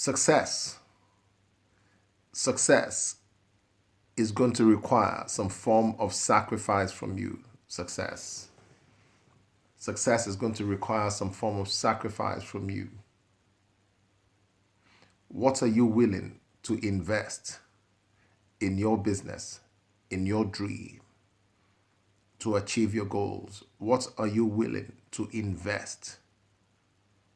Success. Success is going to require some form of sacrifice from you. Success. Success is going to require some form of sacrifice from you. What are you willing to invest in your business, in your dream, to achieve your goals? What are you willing to invest?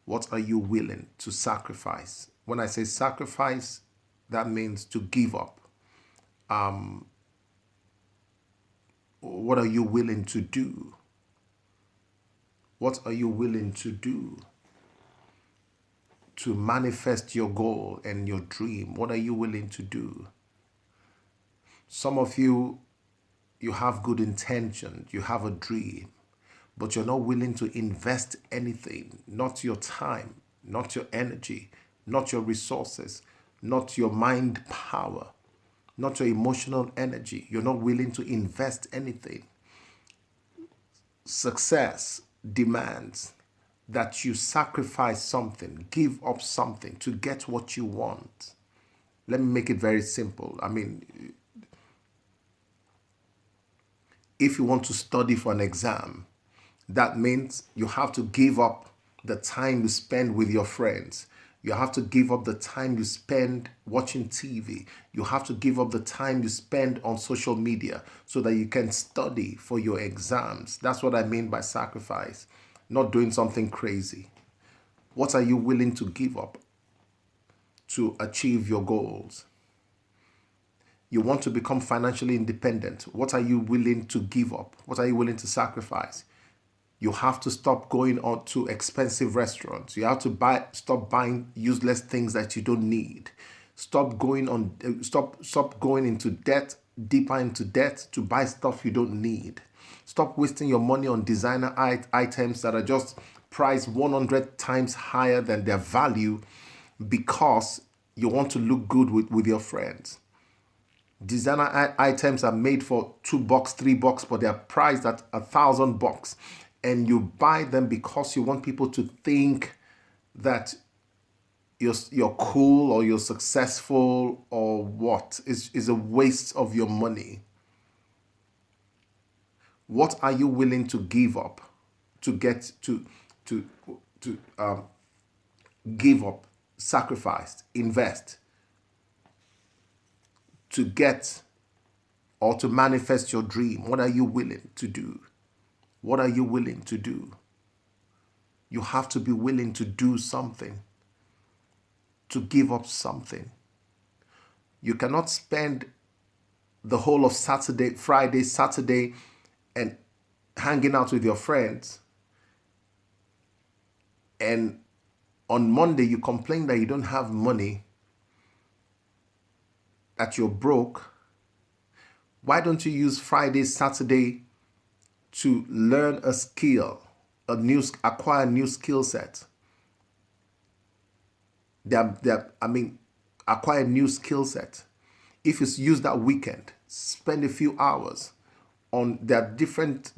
What are you willing to sacrifice? When I say sacrifice, that means to give up. What are you willing to do? What are you willing to do to manifest your goal and your dream? What are you willing to do? Some of you, you have good intention, you have a dream, but you're not willing to invest anything, not your time, not your energy, not your resources, not your mind power, not your emotional energy. You're not willing to invest anything. Success demands that you sacrifice something, give up something to get what you want. Let me make it very simple. I mean, if you want to study for an exam, that means you have to give up the time you spend with your friends. You have to give up the time you spend watching TV. You have to give up the time you spend on social media so that you can study for your exams. That's what I mean by sacrifice, not doing something crazy. What are you willing to give up to achieve your goals? You want to become financially independent. What are you willing to give up? What are you willing to sacrifice? You have to stop going on to expensive restaurants. You have to stop buying useless things that you don't need. Stop going into debt, deeper into debt to buy stuff you don't need. Stop wasting your money on designer items that are just priced 100 times higher than their value because you want to look good with your friends. Designer items are made for $2, $3, but they are priced at $1,000. And you buy them because you want people to think that you're cool or you're successful or what is a waste of your money. What are you willing to give up to get to give up, sacrifice, invest to get or to manifest your dream? What are you willing to do? What are you willing to do? You have to be willing to do something, to give up something. You cannot spend the whole of Friday, Saturday, and hanging out with your friends, and on Monday you complain that you don't have money, that you're broke. Why don't you use Friday, Saturday to learn a skill, acquire a new skill set? Acquire a new skill set. If you use that weekend, spend a few hours on there are different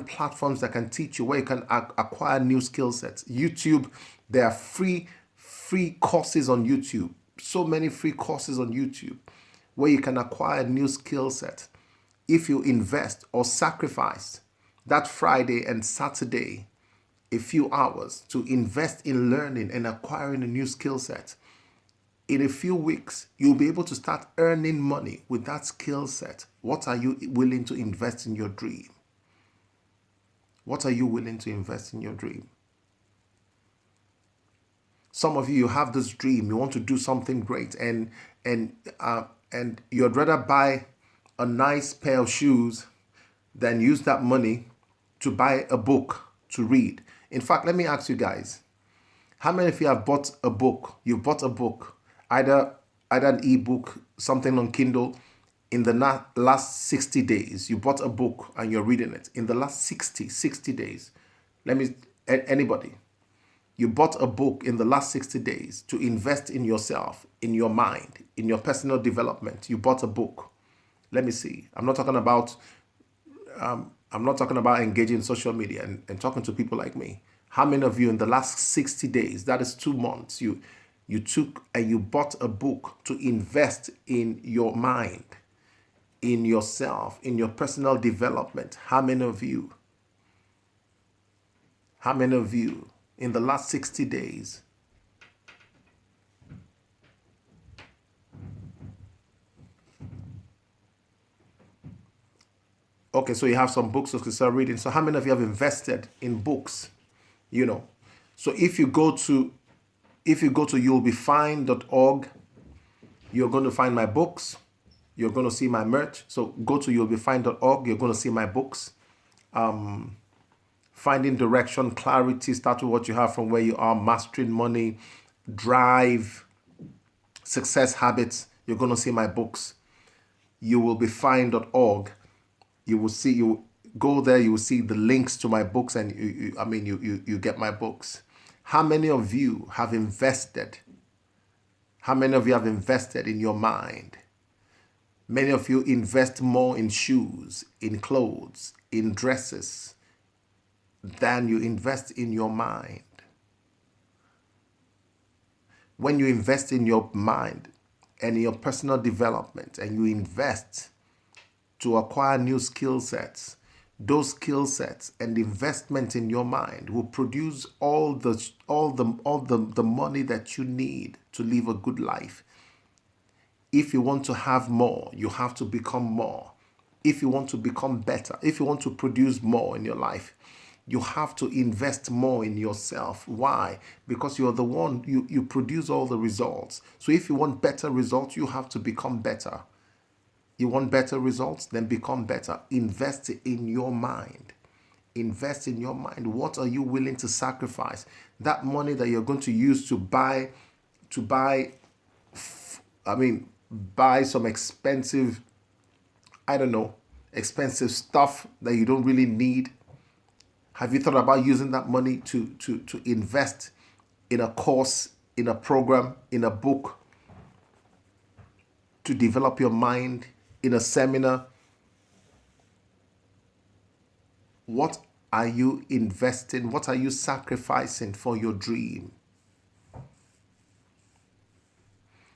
platforms that can teach you where you can acquire new skill sets. YouTube, there are free courses on YouTube. So many free courses on YouTube where you can acquire a new skill set. If you invest or sacrifice that Friday and Saturday a few hours to invest in learning and acquiring a new skill set, in a few weeks, you'll be able to start earning money with that skill set. What are you willing to invest in your dream? What are you willing to invest in your dream? Some of you have this dream, you want to do something great, and you'd rather buy a nice pair of shoes than use that money to buy a book to read. In fact, let me ask you guys, how many of you have bought a book? You've bought a book, either an ebook, something on Kindle, in the last 60 days. You bought a book and you're reading it in the last 60 days. Anybody? You bought a book in the last 60 days to invest in yourself, in your mind, in your personal development. You bought a book. Let me see. I'm not talking about engaging in social media and talking to people like me. How many of you in the last 60 days, that is 2 months, you You took and you bought a book to invest in your mind, in yourself, in your personal development. How many of you? How many of you in the last 60 days? Okay, so you have some books to start reading. So how many of you have invested in books? You know, so if you go to you'llbefine.org, you're going to find my books. You're going to see my merch. So go to you'llbefine.org. You're going to see my books. Finding direction, clarity, start with what you have from where you are, mastering money, drive, success habits. You're going to see my books. You'llbefine.org. You go there, you will see the links to my books, and you get my books. How many of you have invested? How many of you have invested in your mind? Many of you invest more in shoes, in clothes, in dresses than you invest in your mind. When you invest in your mind and in your personal development, and you invest to acquire new skill sets, those skill sets and investment in your mind will produce all the money that you need to live a good life. If you want to have more, you have to become more. If you want to become better, if you want to produce more in your life, you have to invest more in yourself. Why? Because you're the one, you produce all the results. So if you want better results, you have to become better. You want better results? Then become better. Invest in your mind. Invest in your mind. What are you willing to sacrifice? That money that you're going to use to buy some expensive, expensive stuff that you don't really need. Have you thought about using that money to invest in a course, in a program, in a book, to develop your mind, in a seminar? What are you investing? What are you sacrificing for your dream?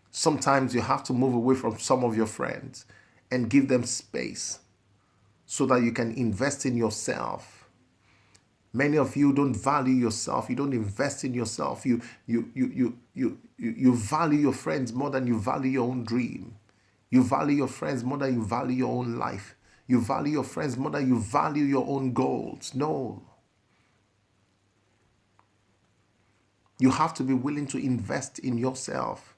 Sometimes you have to move away from some of your friends and give them space so that you can invest in yourself. Many of you don't value yourself. You don't invest in yourself. You value your friends more than you value your own dream. You value your friends more than you value your own life. You value your friends more than you value your own goals. No. You have to be willing to invest in yourself.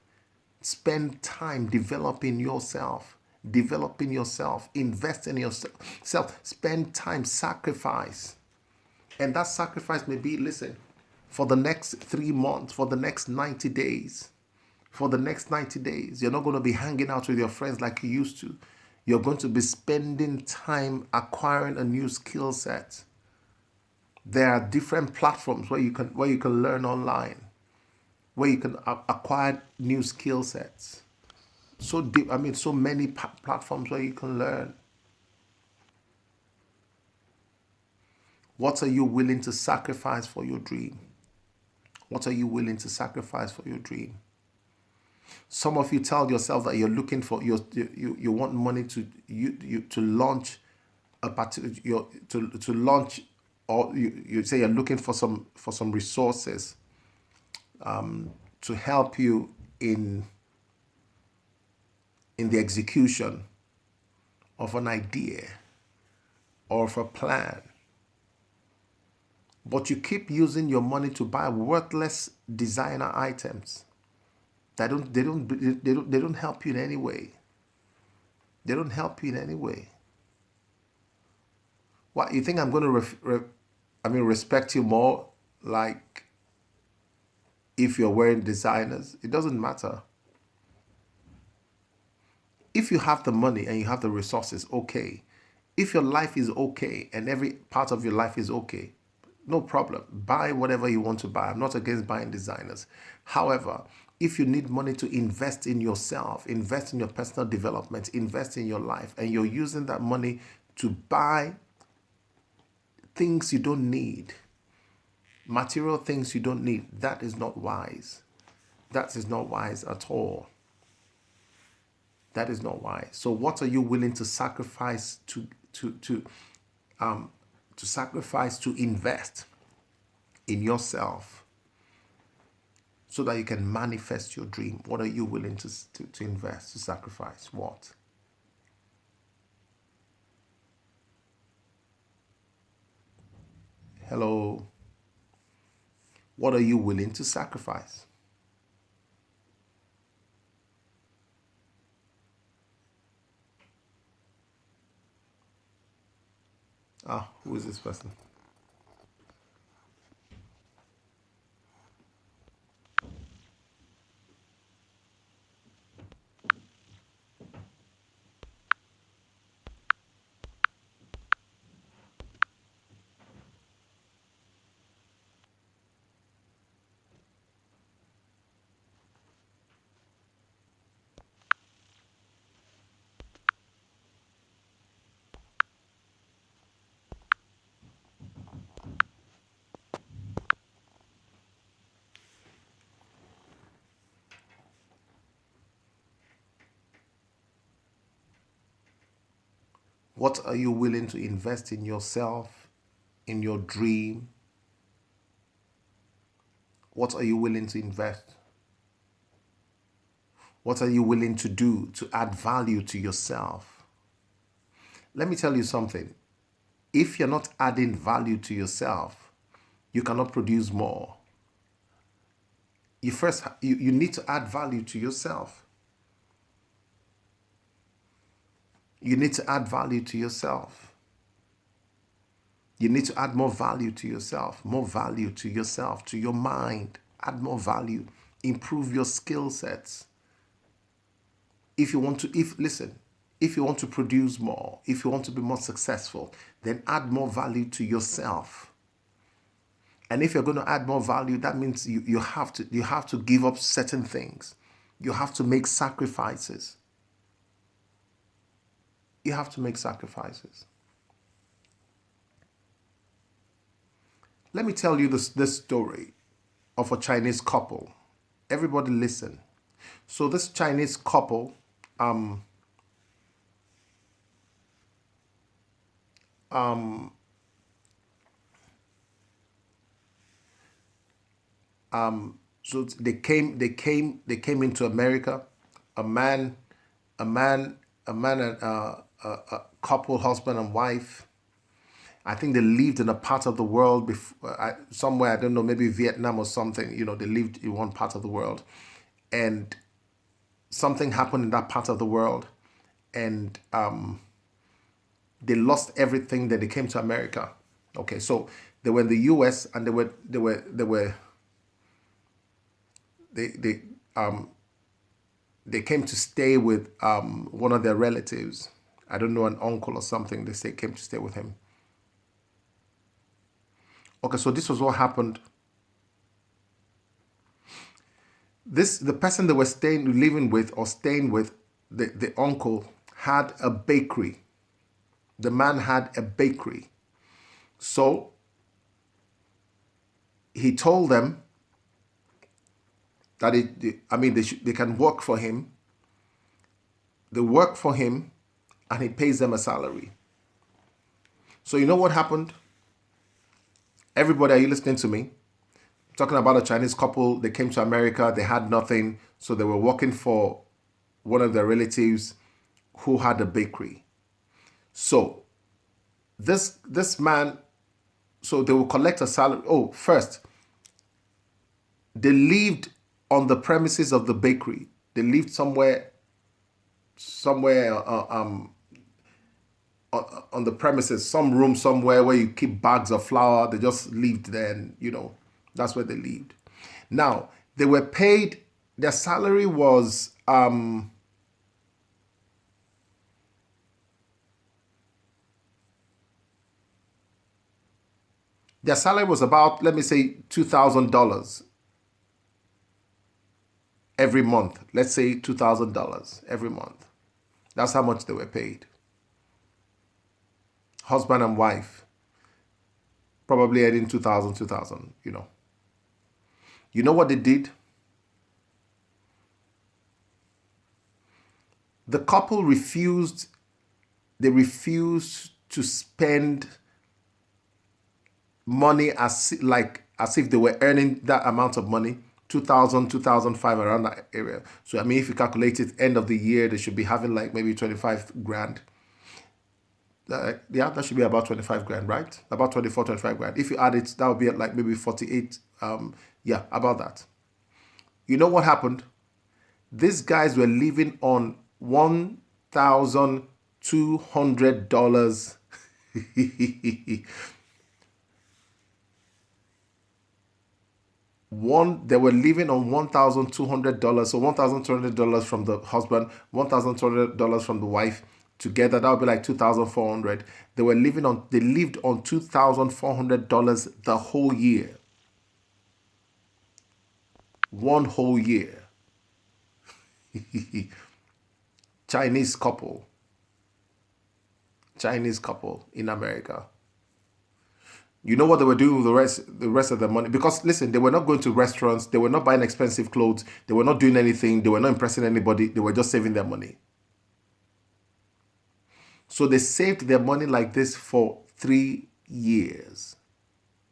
Spend time developing yourself. Developing yourself. Invest in yourself. Spend time. Sacrifice. And that sacrifice may be, listen, for the next 3 months, for the next 90 days. For the next 90 days, you're not going to be hanging out with your friends like you used to. You're going to be spending time acquiring a new skill set. There are different platforms where you can learn online, where you can acquire new skill sets. So many platforms where you can learn. What are you willing to sacrifice for your dream? What are you willing to sacrifice for your dream? Some of you tell yourself that you're looking for you want money to launch a particular to launch, or you say you're looking for some resources to help you in the execution of an idea or of a plan. But you keep using your money to buy worthless designer items. They don't help you in any way. They don't help you in any way. What, you think I'm going to respect you more, like, if you're wearing designers? It doesn't matter. If you have the money and you have the resources, okay. If your life is okay and every part of your life is okay, no problem. Buy whatever you want to buy. I'm not against buying designers. However, if you need money to invest in yourself, invest in your personal development, invest in your life, and you're using that money to buy things you don't need, material things you don't need, that is not wise. That is not wise at all. That is not wise. So what are you willing to sacrifice to sacrifice to invest in yourself so that you can manifest your dream? What are you willing to invest, to sacrifice? What? Hello. What are you willing to sacrifice? Ah, who is this person? What are you willing to invest in yourself, in your dream? What are you willing to invest? What are you willing to do to add value to yourself? Let me tell you something. If you're not adding value to yourself, you cannot produce more. You need to add value to yourself. You need to add value to yourself. You need to add more value to yourself, more value to yourself, to your mind. Add more value. Improve your skill sets. If you want to produce more, if you want to be more successful, then add more value to yourself. And if you're going to add more value, that means you have to give up certain things. You have to make sacrifices. You have to make sacrifices. Let me tell you this story of a Chinese couple. Everybody listen. So this Chinese couple, so they came into America. A man, and a couple, husband and wife. I think they lived in a part of the world before, somewhere, I don't know, maybe Vietnam or something. They lived in one part of the world, and something happened in that part of the world, and they lost everything. That they came to America. Okay, so they were in the U.S. and they came to stay with one of their relatives. I don't know, an uncle or something. They say came to stay with him. Okay, so this was what happened. The person they were living with, the uncle had a bakery. The man had a bakery. So he told them that they can work for him. They work for him, and he pays them a salary. So you know what happened? Everybody, are you listening to me? I'm talking about a Chinese couple. They came to America. They had nothing, so they were working for one of their relatives who had a bakery. So this man, so they will collect a salary. Oh, first, they lived on the premises of the bakery. They lived somewhere on the premises, some room somewhere where you keep bags of flour. They just lived there, and that's where they lived. Now they were paid. Their salary was about, let me say, $2,000 every month. Let's say $2,000 every month. That's how much they were paid. Husband and wife, probably adding 2,000. You know what they did? The couple refused. They refused to spend money as if they were earning that amount of money, 2000, 2005, around that area. So I mean, if you calculate it, end of the year, they should be having like maybe 25 grand. Yeah, that should be about 25 grand, right? About 24, 25 grand. If you add it, that would be at like maybe 48. Yeah, about that. You know what happened? These guys were living on $1,200. They were living on $1,200. So $1,200 from the husband, $1,200 from the wife. Together, that would be like 2,400. They lived on $2,400 the whole year. One whole year. Chinese couple in America. You know what they were doing with the rest of the money? Because listen, they were not going to restaurants, they were not buying expensive clothes, they were not doing anything, they were not impressing anybody, they were just saving their money. So they saved their money like this for 3 years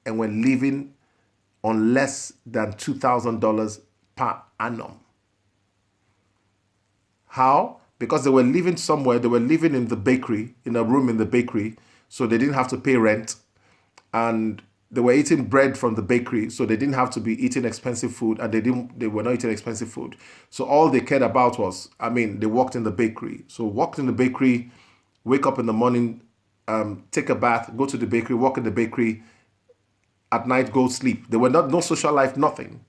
and were living on less than $2,000 per annum. How? Because they were living somewhere, they were living in the bakery, in a room in the bakery, so they didn't have to pay rent. And they were eating bread from the bakery, so they didn't have to be eating expensive food, and they were not eating expensive food. So all they cared about was, they walked in the bakery. So walked in the bakery, wake up in the morning, take a bath, go to the bakery, walk in the bakery, at night go sleep. There were no social life, nothing.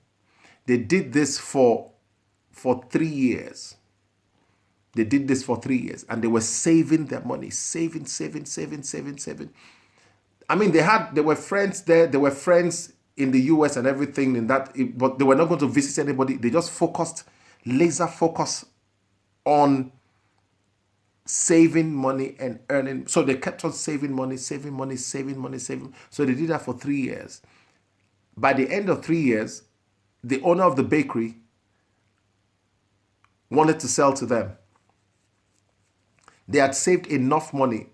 They did this for 3 years. They did this for 3 years, and they were saving their money, saving. They were friends there. They were friends in the US and everything but they were not going to visit anybody. They just laser focus on saving money and earning. So they kept on saving money. So they did that for 3 years. By the end of 3 years, the owner of the bakery wanted to sell to them. They had saved enough money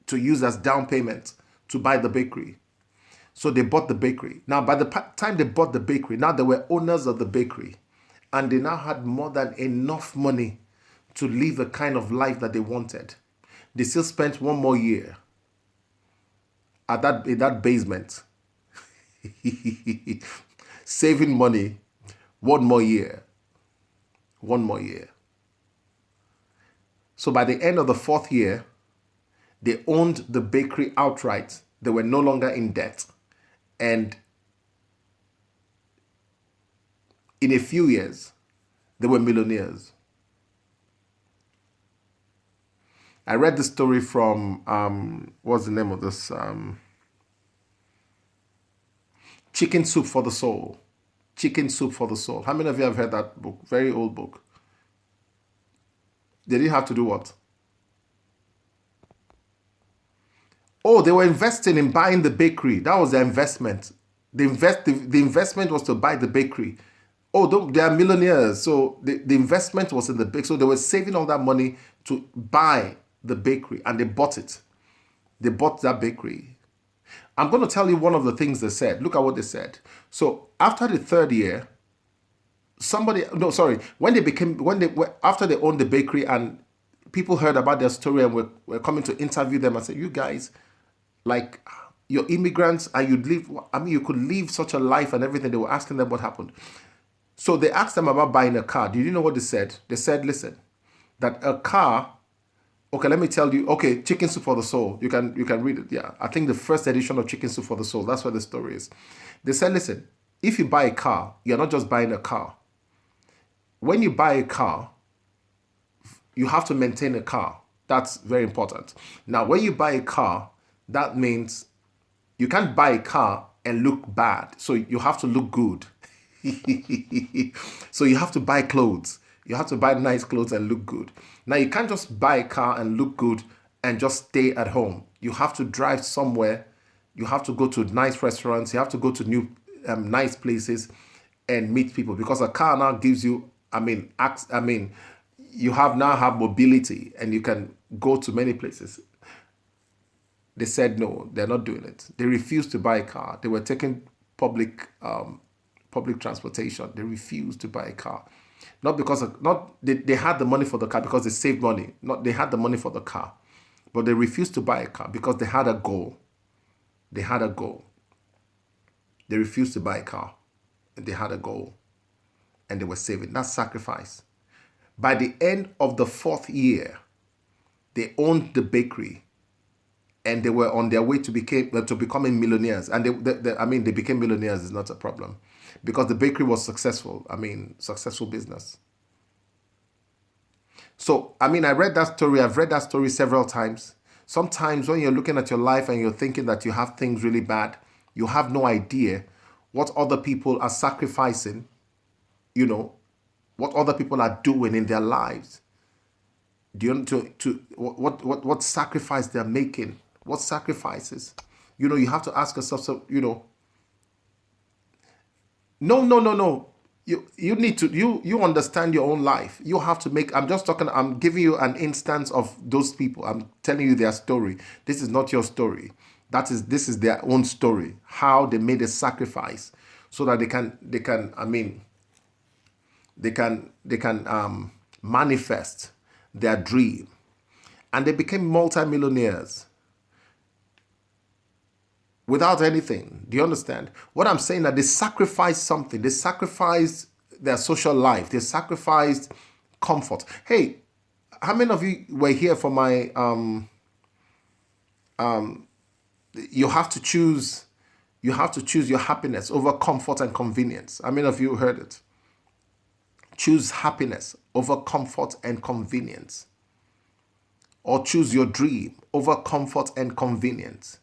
to use as down payment to buy the bakery. So they bought the bakery. Now, by the time they bought the bakery, now they were owners of the bakery, and they now had more than enough money to live the kind of life that they wanted. They still spent 1 more year in that basement, saving money. 1 more year. So by the end of the 4th year, they owned the bakery outright. They were no longer in debt. And in a few years, they were millionaires. I read the story from, what's the name of this? Chicken Soup for the Soul. Chicken Soup for the Soul. How many of you have heard that book? Very old book. They didn't have to do what? Oh, they were investing in buying the bakery. That was their investment. The investment was to buy the bakery. Oh, they are millionaires. So the investment was in the bakery. So they were saving all that money to buy the bakery, and they bought it. They bought that bakery. I'm going to tell you one of the things they said. Look at what they said. So after the 3rd year, after they owned the bakery and people heard about their story and were coming to interview them and say, you guys, like, you're immigrants and you could live such a life and everything. They were asking them what happened. So they asked them about buying a car. Do you know what they said? They said, listen, that a car, okay, let me tell you, okay, Chicken Soup for the Soul. You can read it. Yeah, I think the first edition of Chicken Soup for the Soul. That's what the story is. They said, listen, if you buy a car, you're not just buying a car. When you buy a car, you have to maintain a car. That's very important. Now, when you buy a car, that means you can't buy a car and look bad. So you have to look good. So you have to buy clothes. You have to buy nice clothes and look good. Now, you can't just buy a car and look good and just stay at home. You have to drive somewhere. You have to go to nice restaurants. You have to go to new nice places and meet people, because a car now gives you, you now have mobility and you can go to many places. They said no, they're not doing it. They refused to buy a car. They were taking public transportation. They refused to buy a car. Not because of, not they had the money for the car because they saved money. Not they had the money for the car, but they refused to buy a car because they had a goal. They had a goal. They refused to buy a car, and they had a goal, and they were saving. That's sacrifice. By the end of the 4th year, they owned the bakery, and they were on their way to becoming millionaires. And they became millionaires is not a problem, because the bakery was successful. Successful business. So, I read that story. I've read that story several times. Sometimes when you're looking at your life and you're thinking that you have things really bad, you have no idea what other people are sacrificing, what other people are doing in their lives. Do you know what sacrifice they're making? What sacrifices? You have to ask yourself, no. You need to you understand your own life. You have to make. I'm giving you an instance of those people. I'm telling you their story. This is not your story. This is their own story. How they made a sacrifice so that they can manifest their dream, and they became multimillionaires without anything. Do you understand what I'm saying? That they sacrificed something. They sacrificed their social life. They sacrificed comfort. Hey, how many of you were here for my you have to choose your happiness over comfort and convenience? How many of you heard it? Choose happiness over comfort and convenience, or choose your dream over comfort and convenience.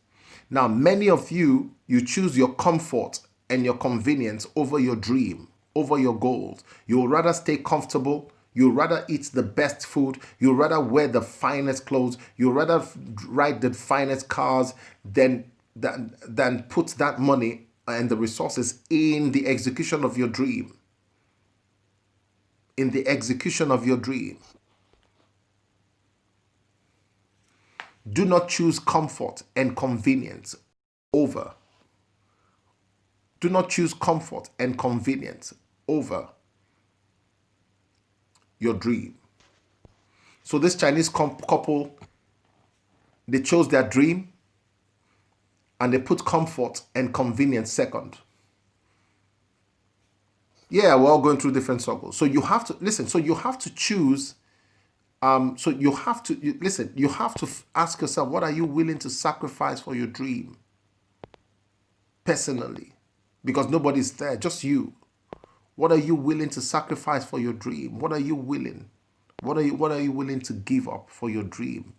Now, many of you choose your comfort and your convenience over your dream, over your goals. You would rather stay comfortable. You would rather eat the best food. You would rather wear the finest clothes. You would rather ride the finest cars than put that money and the resources in the execution of your dream. In the execution of your dream. Do not choose comfort and convenience over. Do not choose comfort and convenience over your dream. So this Chinese couple, they chose their dream and they put comfort and convenience second. Yeah, we're all going through different struggles. So you have to listen. So you have to choose. You have to ask yourself, what are you willing to sacrifice for your dream? Personally, because nobody's there, just you. What are you willing to sacrifice for your dream? What are you willing? What are you willing to give up for your dream?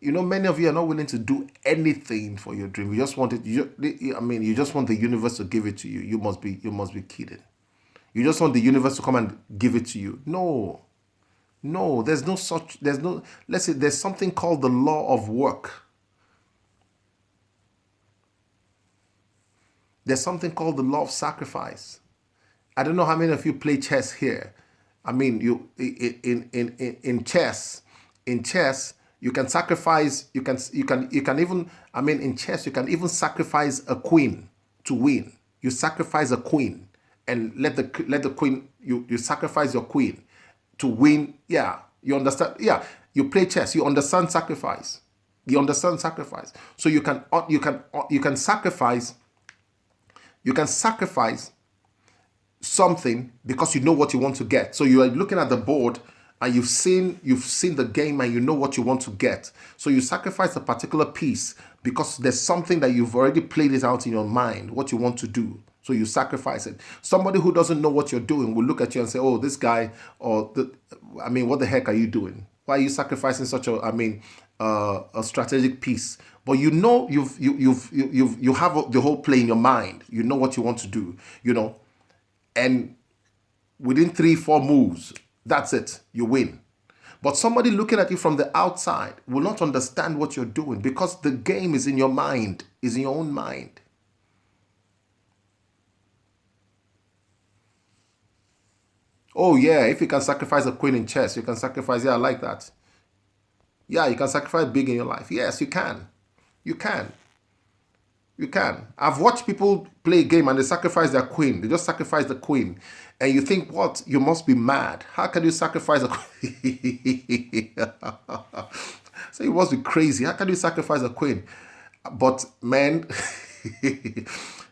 Many of you are not willing to do anything for your dream. You just want it. You just want the universe to give it to you. You must be kidding. You just want the universe to come and give it to you. No, there's something called the law of work. There's something called the law of sacrifice. I don't know how many of you play chess here. In chess, you can sacrifice, you can even, in chess, you can even sacrifice a queen to win. You sacrifice a queen and let the queen, you sacrifice your queen to win. Yeah, you understand? Yeah, you play chess, you understand sacrifice. So you can sacrifice something because you know what you want to get. So you are looking at the board and you've seen the game and you know what you want to get. So you sacrifice a particular piece because there's something that you've already played it out in your mind, what you want to do. So you sacrifice it. Somebody who doesn't know what you're doing will look at you and say, oh, this guy, what the heck are you doing? Why are you sacrificing such a strategic piece? But you have the whole play in your mind. You know what you want to do, and within 3-4 moves, that's it, you win. But somebody looking at you from the outside will not understand what you're doing because the game is in your mind, is in your own mind. Oh yeah, if you can sacrifice a queen in chess, you can sacrifice. Yeah, I like that. Yeah, you can sacrifice big in your life. Yes, you can. You can. You can. I've watched people play a game and they sacrifice their queen. They just sacrifice the queen. And you think, what? You must be mad. How can you sacrifice a queen? So you must be crazy. How can you sacrifice a queen? But man,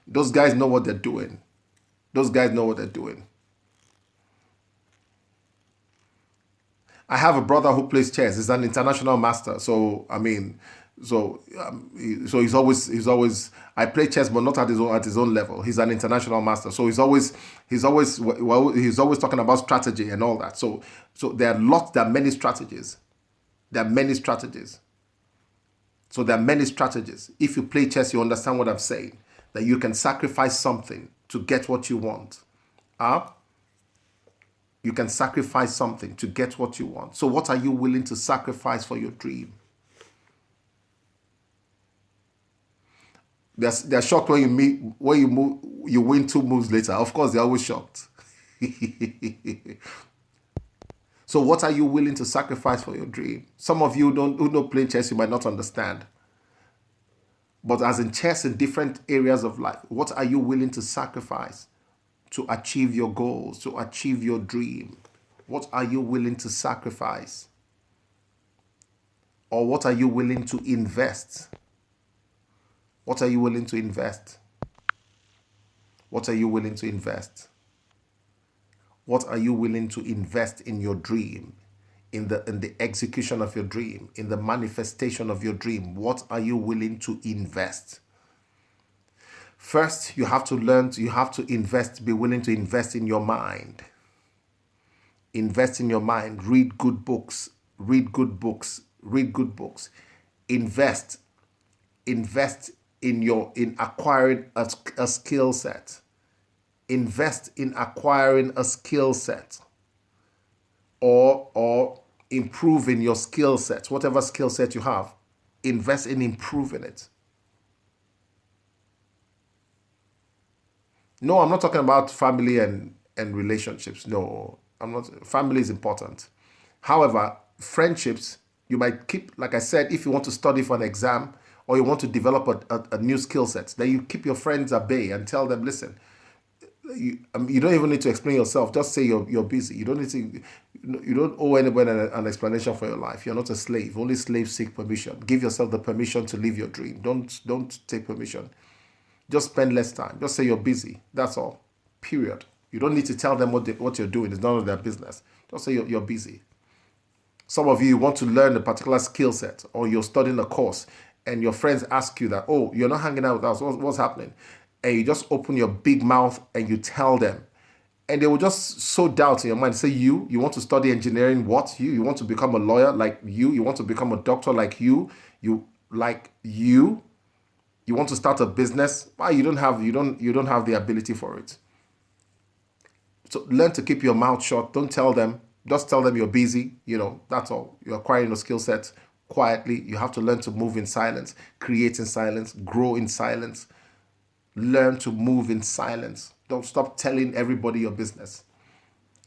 those guys know what they're doing. Those guys know what they're doing. I have a brother who plays chess. He's an international master. So I mean, so he's always. I play chess, but not at his own level. He's an international master. So he's always talking about strategy and all that. So there are many strategies. There are many strategies. So there are many strategies. If you play chess, you understand what I'm saying. That you can sacrifice something to get what you want. Huh? You can sacrifice something to get what you want. So what are you willing to sacrifice for your dream? They're shocked when you win two moves later. Of course, they're always shocked. So what are you willing to sacrifice for your dream? Some of you who don't play chess, you might not understand. But as in chess in different areas of life, what are you willing to sacrifice to achieve your goals, to achieve your dream? What are you willing to sacrifice? Or what are you willing to invest? What are you willing to invest? What are you willing to invest? What are you willing to invest in your dream? In the execution of your dream, in the manifestation of your dream? What are you willing to invest? First, you have to invest, be willing to invest in your mind. Invest in your mind. Read good books. Read good books. Read good books. Invest. Invest in acquiring a skill set. Invest in acquiring a skill set, or improving your skill set. Whatever skill set you have, invest in improving it. No, I'm not talking about family and relationships. No, I'm not. Family is important. However, friendships, you might keep, like I said, if you want to study for an exam or you want to develop a new skill set, then you keep your friends at bay and tell them, listen, you don't even need to explain yourself. Just say you're busy. You don't need to. You don't owe anybody an explanation for your life. You're not a slave. Only slaves seek permission. Give yourself the permission to live your dream. Don't take permission. Just spend less time. Just say you're busy. That's all. Period. You don't need to tell them what you're doing. It's none of their business. Just say you're busy. Some of you want to learn a particular skill set, or you're studying a course and your friends ask you that, oh, you're not hanging out with us. What's happening? And you just open your big mouth and you tell them. And they will just sow doubt in your mind. Say, you want to study engineering? What? You want to become a lawyer like you want to become a doctor like you want to start a business. Why? You don't have the ability for it. So learn to keep your mouth shut. Don't tell them. Just tell them you're busy. That's all. You're acquiring a skill set quietly. You have to learn to move in silence, create in silence, grow in silence. Learn to move in silence. Don't stop telling everybody your business.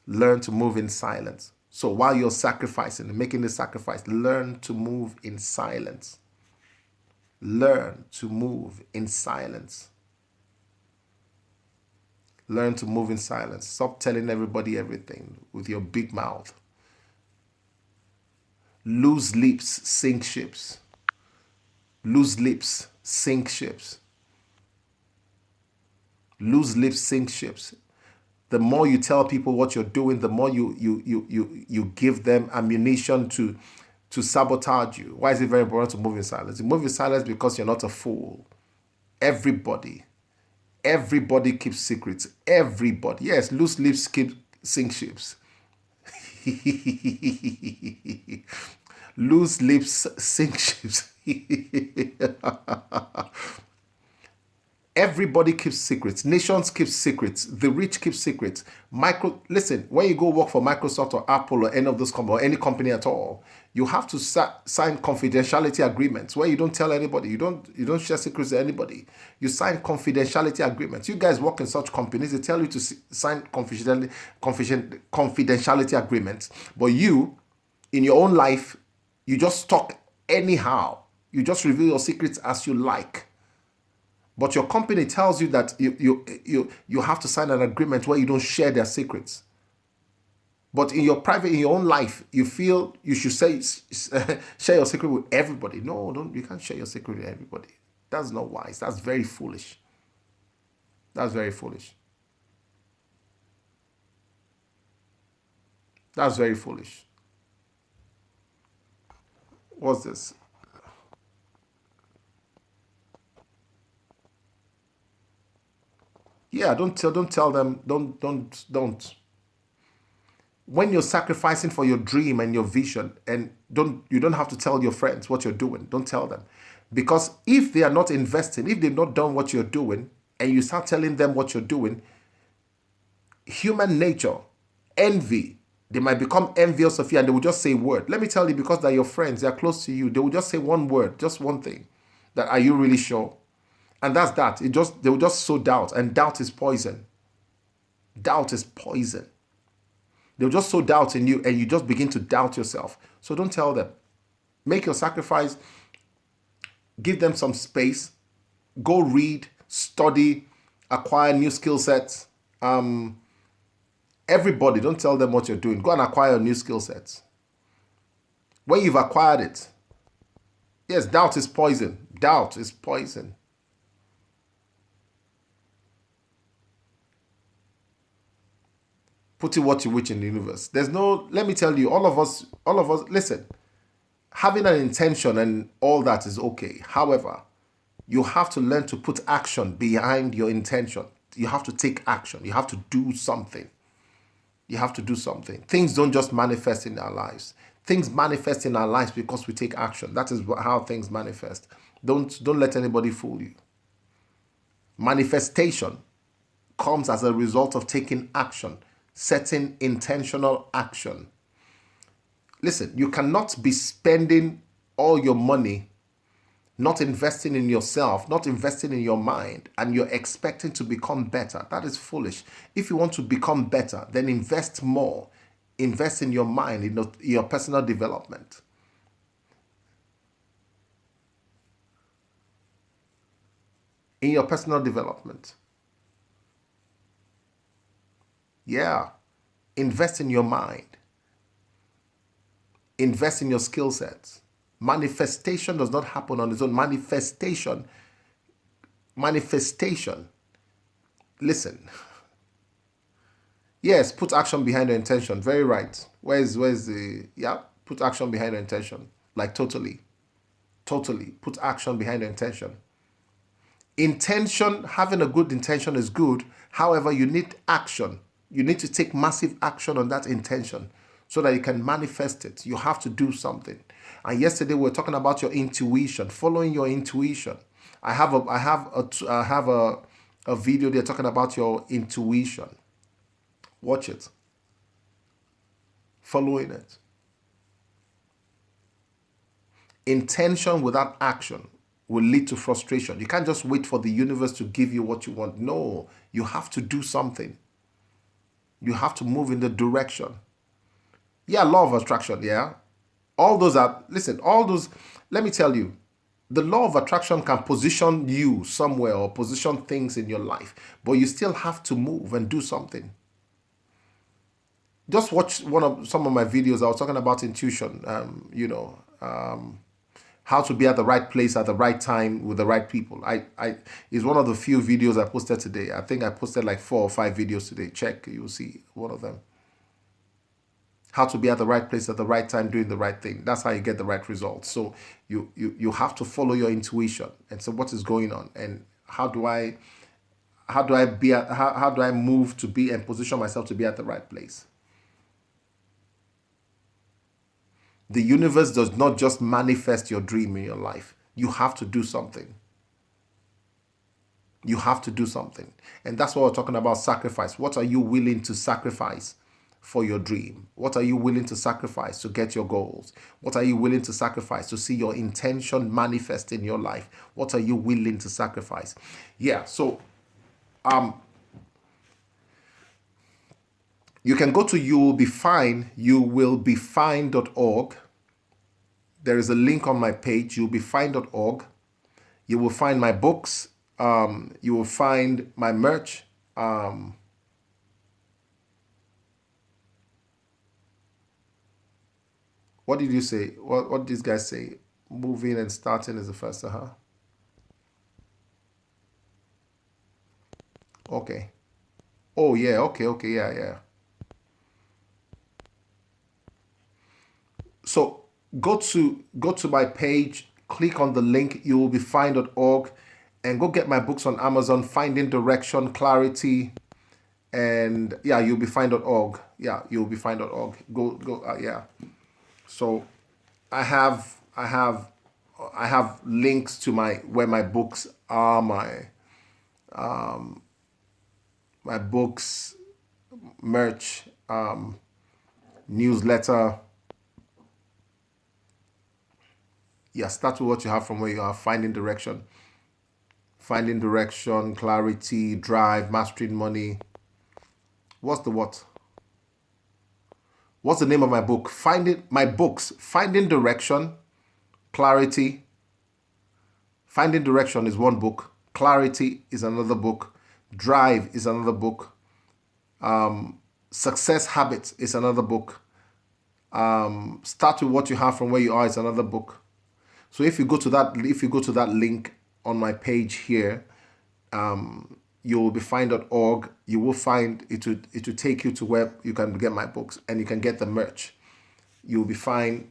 Learn to move in silence. So while you're sacrificing and making the sacrifice, learn to move in silence. Learn to move in silence. Learn to move in silence. Stop telling everybody everything with your big mouth. Loose lips sink ships. Loose lips sink ships. Loose lips sink ships. The more you tell people what you're doing, the more you give them ammunition to sabotage you. Why is it very important to move in silence? You move in silence because you're not a fool. Everybody keeps secrets. Everybody. Yes, loose lips sink ships. Loose lips sink ships. Everybody keeps secrets. Nations keep secrets. The rich keep secrets. Listen, when you go work for Microsoft or Apple or any of those companies or any company at all, you have to sign confidentiality agreements where you don't tell anybody. You don't share secrets to anybody. You sign confidentiality agreements. You guys work in such companies. They tell you to sign confidentiality agreements, but you, in your own life, you just talk anyhow. You just reveal your secrets as you like. But your company tells you that you have to sign an agreement where you don't share their secrets. But in your own life, you feel you should share your secret with everybody. No, don't. You can't share your secret with everybody. That's not wise. That's very foolish. That's very foolish. That's very foolish. What's this? Yeah, don't tell them, don't. When you're sacrificing for your dream and your vision, and you don't have to tell your friends what you're doing. Don't tell them. Because if they are not investing, if they've not done what you're doing, and you start telling them what you're doing, human nature, envy, they might become envious of you and they will just say a word. Let me tell you, because they're your friends, they're close to you, they will just say one word, just one thing. That, are you really sure? And that's that. They will just sow doubt, and doubt is poison. Doubt is poison. They'll just sow doubt in you, and you just begin to doubt yourself. So don't tell them. Make your sacrifice. Give them some space. Go read, study, acquire new skill sets. Everybody, don't tell them what you're doing. Go and acquire new skill sets. When you've acquired it, yes, doubt is poison. Doubt is poison. Put it what you wish in the universe. There's no, let me tell you, all of us, listen, having an intention and all that is okay. However, you have to learn to put action behind your intention. You have to take action. You have to do something. You have to do something. Things don't just manifest in our lives. Things manifest in our lives because we take action. That is how things manifest. Don't let anybody fool you. Manifestation comes as a result of taking action, setting intentional action. Listen, you cannot be spending all your money, not investing in yourself, not investing in your mind, and you're expecting to become better. That is foolish. If you want to become better, then invest more. Invest in your mind, in your personal development. In your personal development. Yeah. Invest in your mind. Invest in your skill sets. Manifestation does not happen on its own. Manifestation. Listen. Yes, put action behind your intention. Very right. Where's the, yeah, put action behind your intention. Like totally. Put action behind your intention. Intention, having a good intention is good. However, you need action. You need to take massive action on that intention so that you can manifest it. You have to do something. And yesterday we were talking about your intuition, following your intuition. I have a video there talking about your intuition. Watch it. Following it. Intention without action will lead to frustration. You can't just wait for the universe to give you what you want. No, you have to do something. You have to move in the direction. Yeah, law of attraction, yeah. All those, let me tell you, the law of attraction can position you somewhere or position things in your life, but you still have to move and do something. Just watch some of my videos. I was talking about intuition, how to be at the right place at the right time with the right people. It's one of the few videos I posted today. I think I posted like 4 or 5 videos today. Check, you'll see one of them. How to be at the right place at the right time, doing the right thing. That's how you get the right results. So you have to follow your intuition. And so what is going on? And how do I move to be and position myself to be at the right place? The universe does not just manifest your dream in your life. You have to do something. You have to do something. And that's what we're talking about, sacrifice. What are you willing to sacrifice for your dream? What are you willing to sacrifice to get your goals? What are you willing to sacrifice to see your intention manifest in your life? What are you willing to sacrifice? Yeah, so you can go to youwillbefine.org. There is a link on my page, youwillbefine.org. You will find my books. You will find my merch. What did you say? What did these guys say? Moving and starting is the first, Okay. Oh yeah, okay, yeah. So go to my page, click on the link, youwillbefine.org, and go get my books on Amazon, Finding Direction, Clarity, and yeah, youwillbefine.org. Yeah, youwillbefine.org. Go, yeah. So I have links to where my books are, my books, merch, newsletter. Yeah, start with what you have from where you are. Finding direction, clarity, drive, mastering money. What's the what? What's the name of my book? Finding Direction, Clarity. Finding Direction is one book. Clarity is another book. Drive is another book. Success Habits is another book. Start with what you have from where you are is another book. So if you go to that link on my page here, youwillbefine.org, you will find it will take you to where you can get my books and you can get the merch. You'll be fine.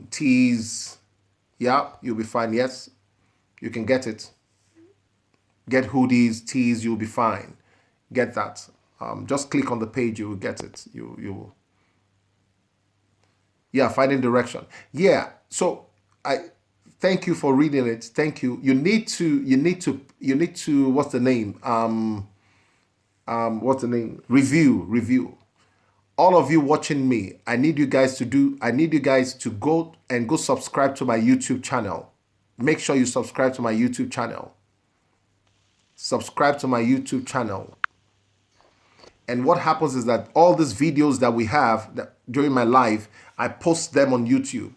Tees, yeah, you'll be fine. Yes, you can get it. Get hoodies, tees, you'll be fine. Get that. Just click on the page, you will get it. You will. Yeah, Finding Direction. Yeah. So I thank you for reading it. Thank you. You need to. What's the name? What's the name? Review. All of you watching me, I need you guys to go subscribe to my YouTube channel. Make sure you subscribe to my YouTube channel. Subscribe to my YouTube channel. And what happens is that all these videos that we have during my live, I post them on YouTube.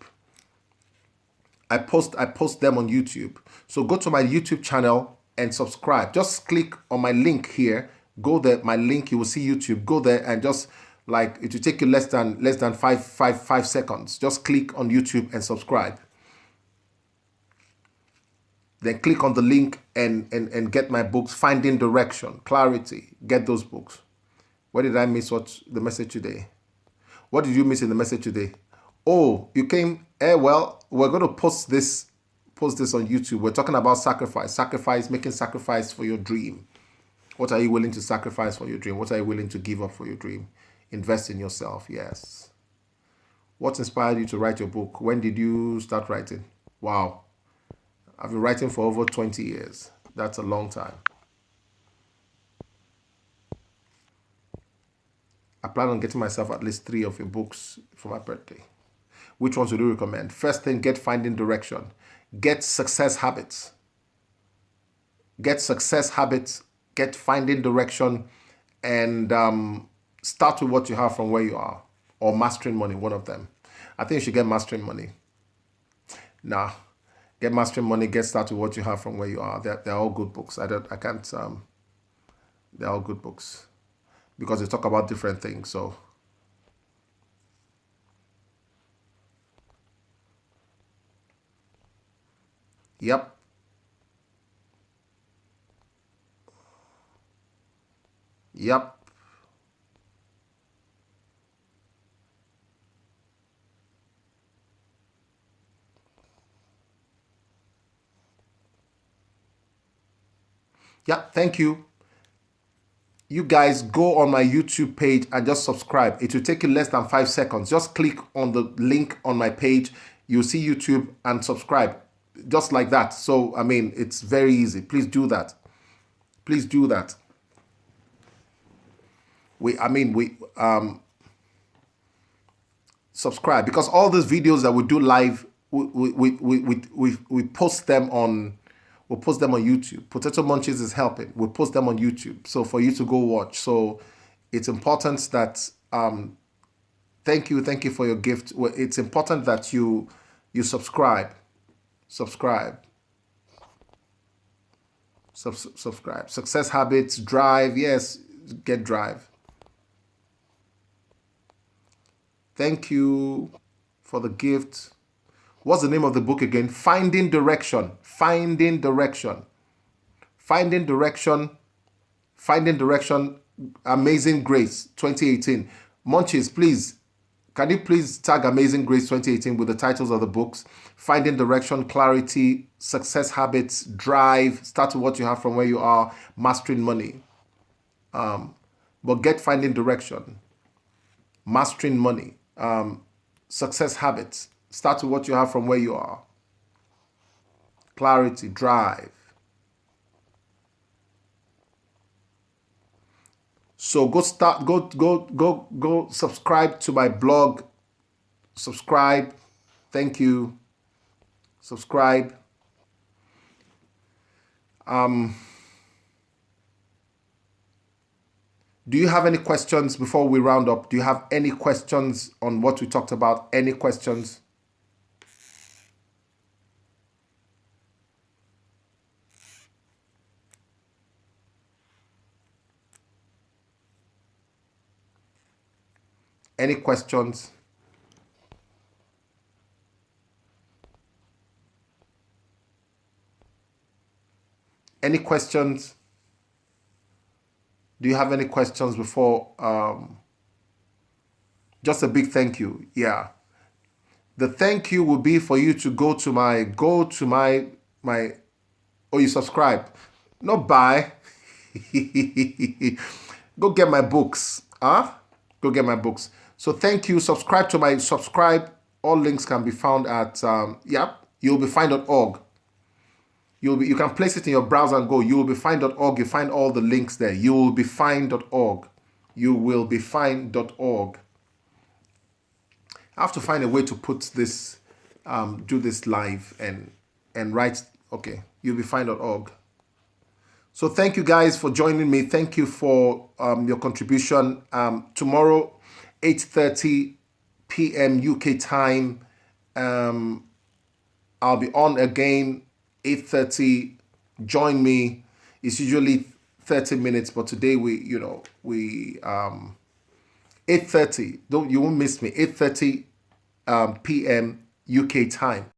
I post them on YouTube. So go to my YouTube channel and subscribe. Just click on my link here. Go there, my link, you will see YouTube. Go there and just like it will take you less than five seconds. Just click on YouTube and subscribe. Then click on the link and get my books, Finding Direction, Clarity. Get those books. Where did I miss the message today? What did you miss in the message today? Oh, you came. Well, we're going to post this on YouTube. We're talking about sacrifice, making sacrifice for your dream. What are you willing to sacrifice for your dream? What are you willing to give up for your dream? Invest in yourself. Yes. What inspired you to write your book? When did you start writing? Wow. I've been writing for over 20 years. That's a long time. I plan on getting myself at least 3 of your books for my birthday. Which ones would you recommend? First thing, get Finding Direction. Get Success Habits. Get Success Habits. Get Finding Direction. And start with what you have from where you are. Or Mastering Money, one of them. I think you should get Mastering Money. Nah. Get Mastering Money. Get started with what you have from where you are. They're all good books. They're all good books. Because they talk about different things. So yep. Yeah, thank you. You guys go on my YouTube page and just subscribe. It will take you less than 5 seconds. Just click on the link on my page. You'll see YouTube and subscribe. Just like that. So, I mean, it's very easy. Please do that. Please do that. We subscribe, because all these videos that we do live, we post them on, we'll post them on YouTube. Potato Munchies is helping. We'll post them on YouTube. So for you to go watch. So it's important that thank you for your gift. It's important that you subscribe. Subscribe. Subscribe. Success Habits, Drive. Yes, get Drive. Thank you for the gift. What's the name of the book again? Finding Direction. Finding Direction. Finding Direction. Finding Direction. Amazing Grace 2018. Munchies, please. Can you please tag Amazing Grace 2018 with the titles of the books? Finding Direction, Clarity, Success Habits, Drive, Start with What You Have from Where You Are, Mastering Money. But get Finding Direction, Mastering Money, Success Habits, Start with What You Have from Where You Are, Clarity, Drive. So go subscribe to my blog. Subscribe. Thank you. Subscribe. Do you have any questions before we round up? Do you have any questions on what we talked about? Any questions? Any questions? Any questions? Do you have any questions before? Just a big thank you. Yeah. The thank you will be for you to go to my, oh, you subscribe. Not buy. Go get my books. Go get my books. So thank you. Subscribe. All links can be found at, you'llbeFine.org. You can place it in your browser and go, you'llbeFine.org. You find all the links there. You'llbeFine.org. You'llbeFine.org. I have to find a way to put this, do this live and write. Okay, you'llbeFine.org. So thank you guys for joining me. Thank you for your contribution. Tomorrow, 8:30 p.m. UK time. I'll be on again, 8:30. Join me. It's usually 30 minutes, but today we 8:30. You won't miss me. 8:30 p.m. UK time.